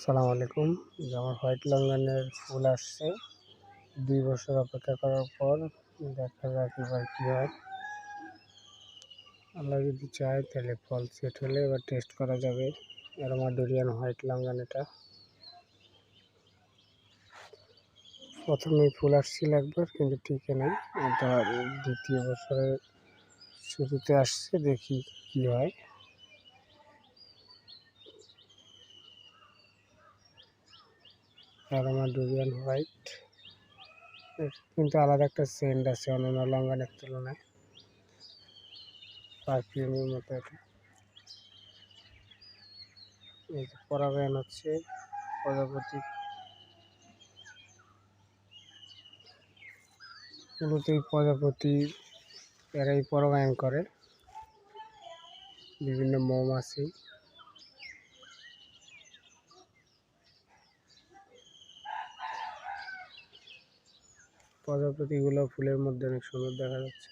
আসসালামু আলাইকুম। যে আমার হোয়াইট লঙ্ঘনের ফুল আসছে ২ বছর অপেক্ষা করার পর। দেখা যাক এবার কী হয়। আল্লাহ যদি চায় তাহলে ফল সেট হলে এবার টেস্ট করা যাবে। অ্যারোমা ডুরিয়ান হোয়াইট লঙ্ঘন এটা। প্রথমে ফুল আসছিল একবার, কিন্তু টিকে নেই। এটা দ্বিতীয় বছরের শুরুতে আসছে, দেখি কী হয়। অ্যারোমা ডুরিয়ান হোয়াইট কিন্তু আলাদা একটা সেন্ট আছে অন্যান্য লঙ্ঘনের তুলনায়, পারফিউমের মতো এটা। এই যে পরাগায়ন হচ্ছে, প্রজাপতি মূলতই প্রজাপতি এরাই পরাগায়ন করে, বিভিন্ন মৌমাছি। প্রজাপতিগুলো ফুলের মধ্যে অনেক সুন্দর দেখা যাচ্ছে।